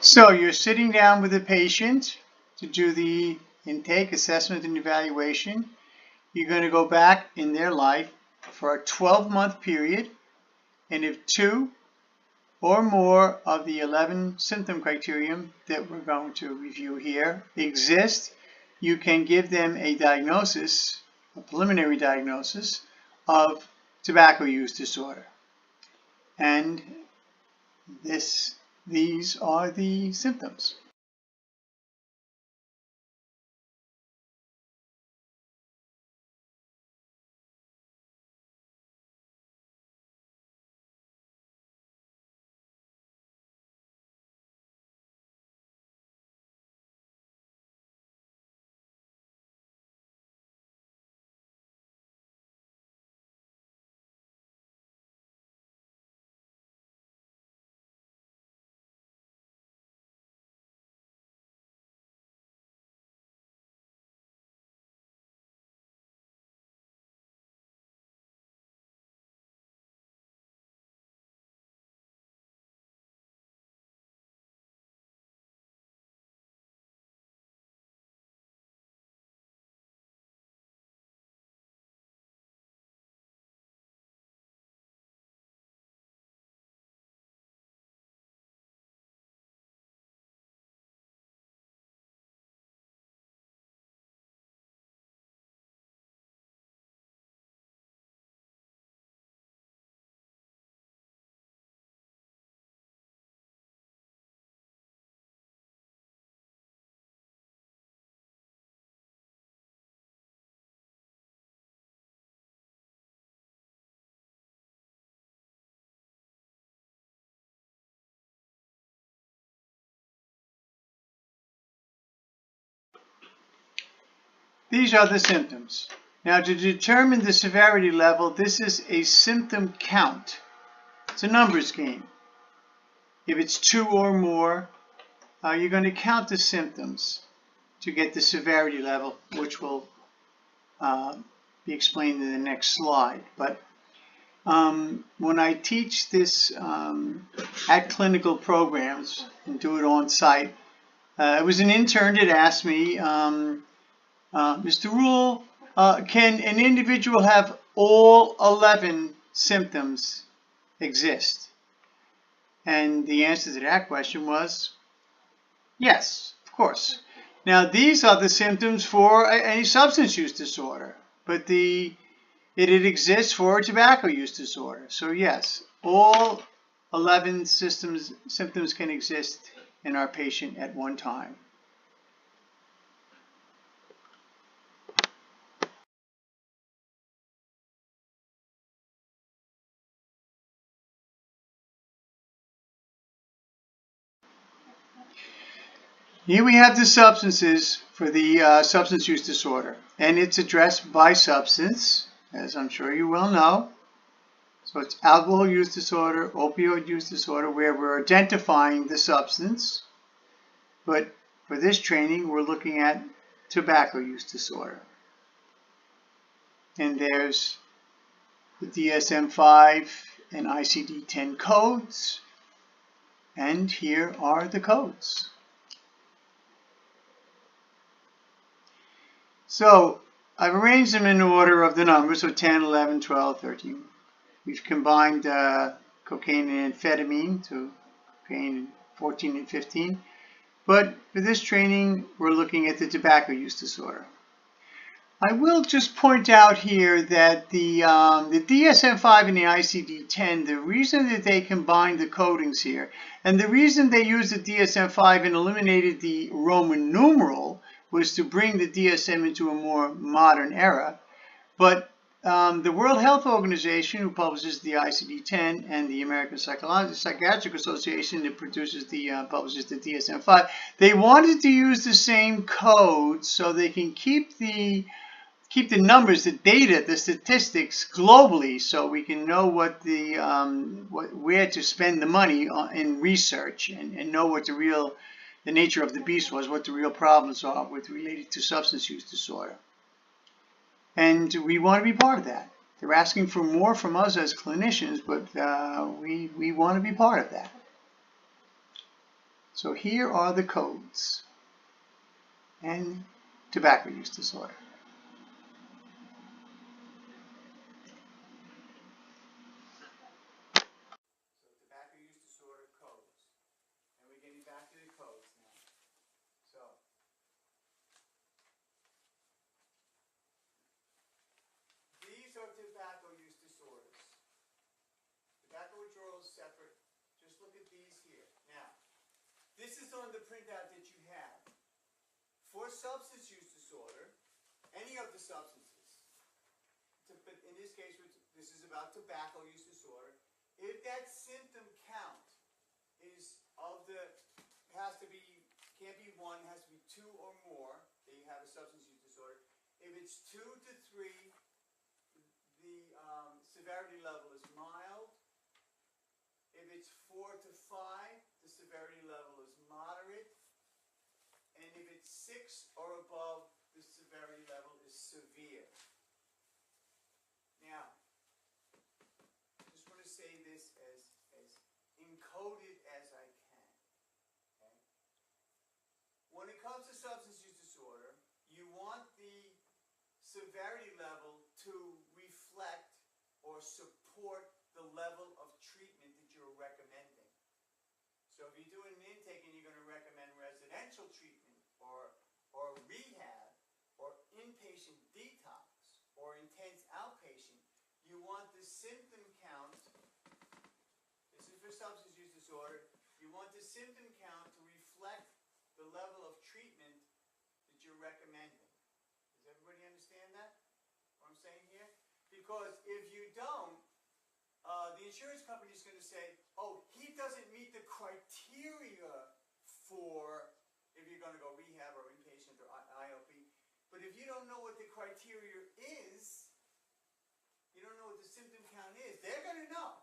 So you're sitting down with a patient to do the intake, assessment, and evaluation. You're going to go back in their life for a 12-month period, and if 2 or more of the 11 symptom criterion that we're going to review here exist, you can give them a diagnosis, a preliminary diagnosis of tobacco use disorder. And these are the symptoms. These are the symptoms. Now, to determine the severity level, this is a symptom count. It's a numbers game. If it's 2 or more, you're going to count the symptoms to get the severity level, which will be explained in the next slide. But when I teach this at clinical programs and do it on site, it was an intern that asked me, Mr. Rule, can an individual have all 11 symptoms exist? And the answer to that question was yes, of course. Now, these are the symptoms for any substance use disorder, but it exists for tobacco use disorder. So yes, all 11 symptoms can exist in our patient at one time. Here we have the substances for the substance use disorder, and it's addressed by substance, as I'm sure you well know. So it's alcohol use disorder, opioid use disorder, where we're identifying the substance. But for this training, we're looking at tobacco use disorder. And there's the DSM-5 and ICD-10 codes. And here are the codes. So I've arranged them in order of the numbers, so 10, 11, 12, 13. We've combined cocaine and amphetamine to cocaine 14 and 15. But for this training, we're looking at the tobacco use disorder. I will just point out here that the DSM-5 and the ICD-10, the reason that they combined the codings here, and the reason they used the DSM-5 and eliminated the Roman numeral was to bring the DSM into a more modern era. But the World Health Organization, who publishes the ICD-10, and the American Psychiatric Association that publishes the DSM-5, they wanted to use the same codes so they can keep the numbers, the data, the statistics globally, so we can know what where to spend the money in research and know what the nature of the beast was, what the real problems are related to substance use disorder. And we want to be part of that. They're asking for more from us as clinicians, but we want to be part of that. So here are the codes and tobacco use disorder. So tobacco use disorder codes. And we're getting back to the codes now. So these are tobacco use disorders. Tobacco withdrawal is separate. Just look at these here. Now, this is on the printout that you have. For substance use disorder, any of the substances, but in this case, this is about tobacco use disorder, if that symptom count is can't be one, has to be two or more, that you have a substance use disorder. If it's 2 to 3, the severity level is mild. If it's 4 to 5, the severity level is moderate. And if it's 6 or above, the severity level is severe. Now, I just want to say this as encoded as I can. Okay? When it comes to substance use disorder, you want the severity level to reflect or support the level of treatment that you're recommending. So if you're doing an intake and you're going to recommend residential treatment or rehab or inpatient detox or intense outpatient, you want the symptom count, this is for substance use disorder, you want the symptom count to reflect the level of treatment that you're recommending. Does everybody understand that? What I'm saying here? Because if you don't, the insurance company is going to say, oh, he doesn't meet the criteria for if you're going to go rehab or inpatient or IOP. But if you don't know what the criteria is, you don't know what the symptom count is, they're going to know.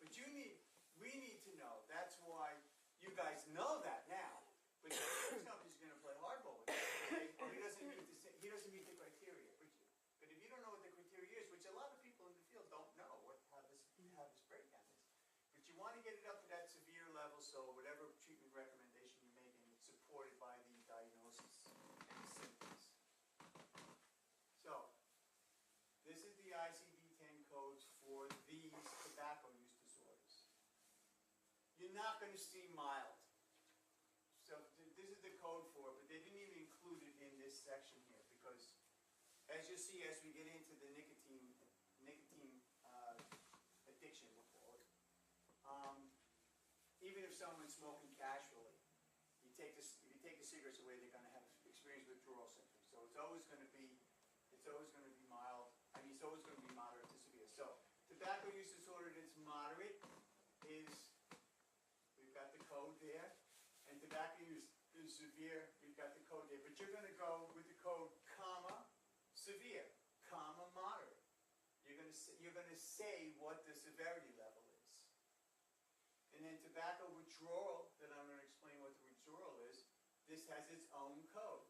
But we need to know. That's why you guys know that now. But the insurance company is going to play hardball with it. Oh, he doesn't meet the criteria. But if you don't know what the criteria you're not going to see mild. So this is the code for it, but they didn't even include it in this section here because, as you'll see, as we get into the nicotine addiction, we'll call it, even if someone's smoking casually, if you take the cigarettes away, they're going to have experience withdrawal symptoms. So it's always going to be mild. I mean, it's always going to be moderate to severe. So tobacco use disorder that's moderate is, we've got the code there, and tobacco use is severe, we've got the code there. But you're going to go with the code comma severe, comma moderate. You're going to say what the severity level is. And then tobacco withdrawal, that I'm going to explain what the withdrawal is, this has its own code,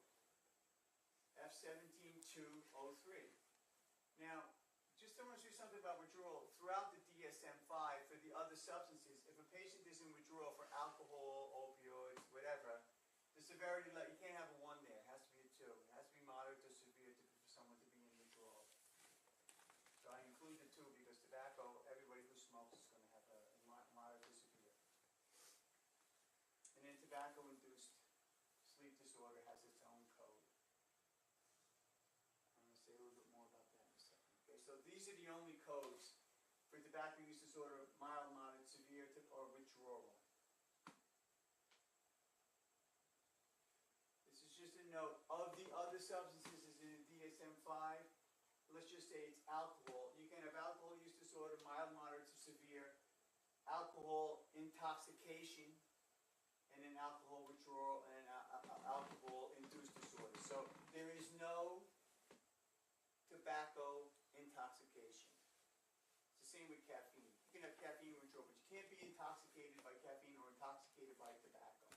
F17203. Now, just to mention something about withdrawal, throughout the DSM-5 for the other substances, if a patient is in withdrawal for alcohol, opioids, whatever, the severity level, you can't have a 1 there, it has to be a 2. It has to be moderate to severe for someone to be in withdrawal. So I include the 2 because tobacco, everybody who smokes is going to have a moderate to severe. And then tobacco-induced sleep disorder has its own code. I'm going to say a little bit more about that in a second. Okay, so these are the only codes for tobacco use disorder, mild, moderate, severe, or withdrawal. This is just a note of the other substances in the DSM-5. Let's just say it's alcohol. You can have alcohol use disorder, mild, moderate to severe, alcohol intoxication, and then alcohol withdrawal, and alcohol-induced disorder. So there is no tobacco intoxication. It's the same with caffeine. You can have caffeine withdrawal, but you can't be intoxicated by caffeine or intoxicated by tobacco.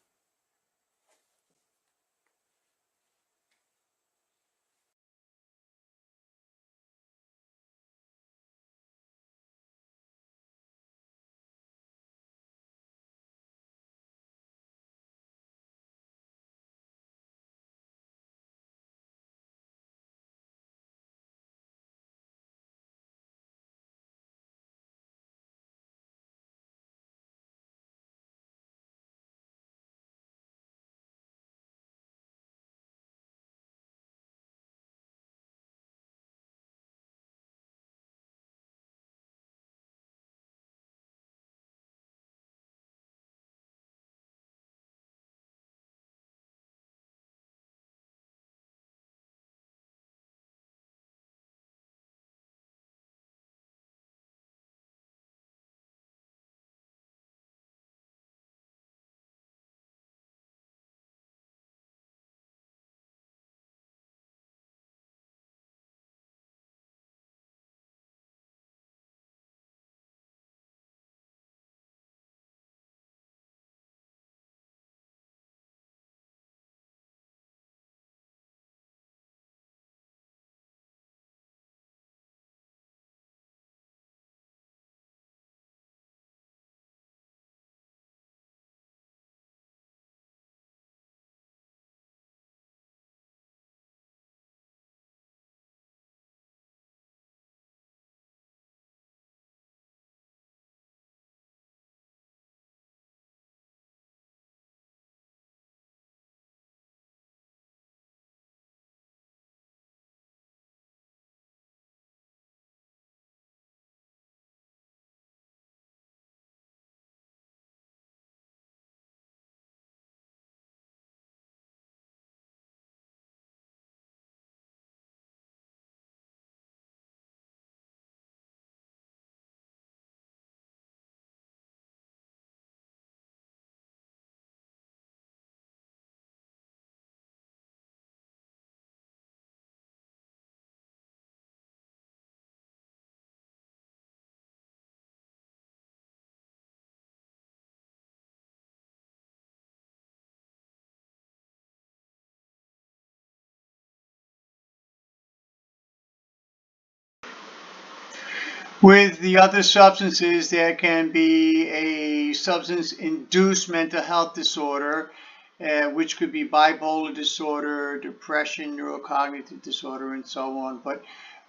With the other substances, there can be a substance-induced mental health disorder, which could be bipolar disorder, depression, neurocognitive disorder, and so on. But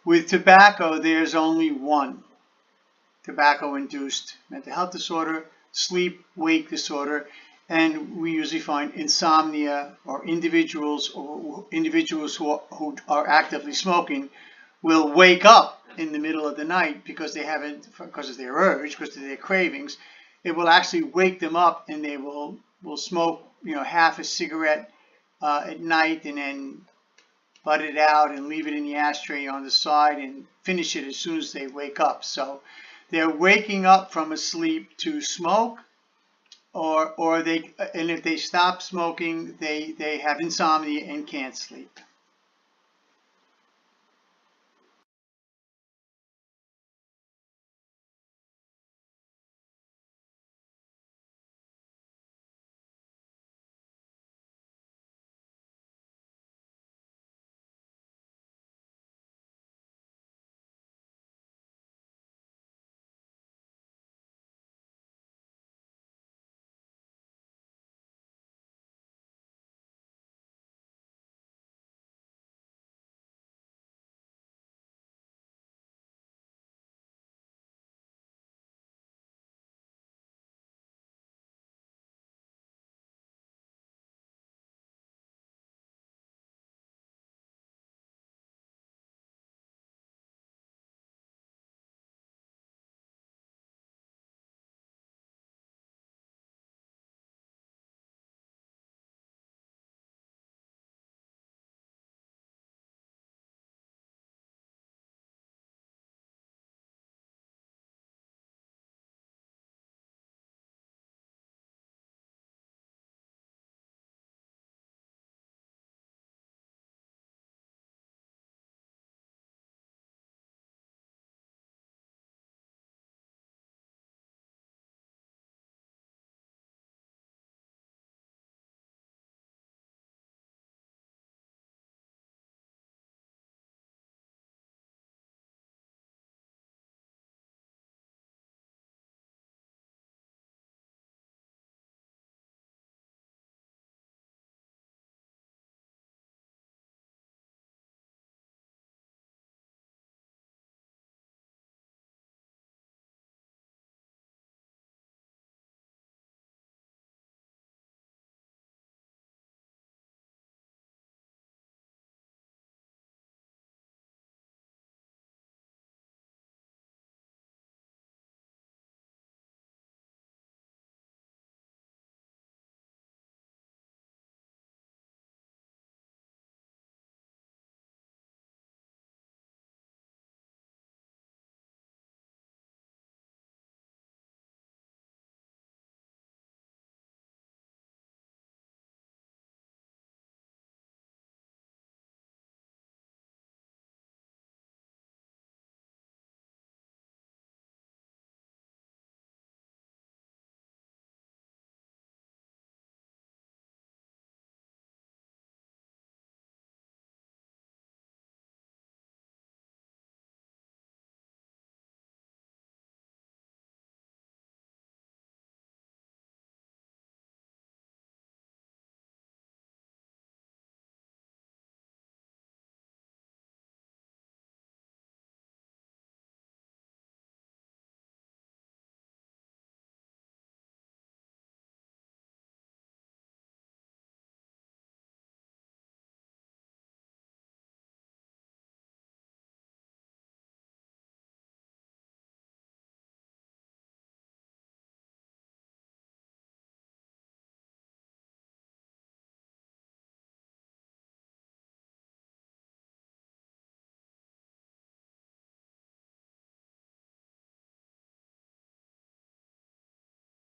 with tobacco, there's only one tobacco-induced mental health disorder, sleep-wake disorder, and we usually find insomnia, or individuals who are actively smoking will wake up in the middle of the night because of their urge, because of their cravings. It will actually wake them up, and they will smoke, half a cigarette at night, and then butt it out and leave it in the ashtray on the side and finish it as soon as they wake up. So they're waking up from a sleep to smoke, and if they stop smoking, they have insomnia and can't sleep.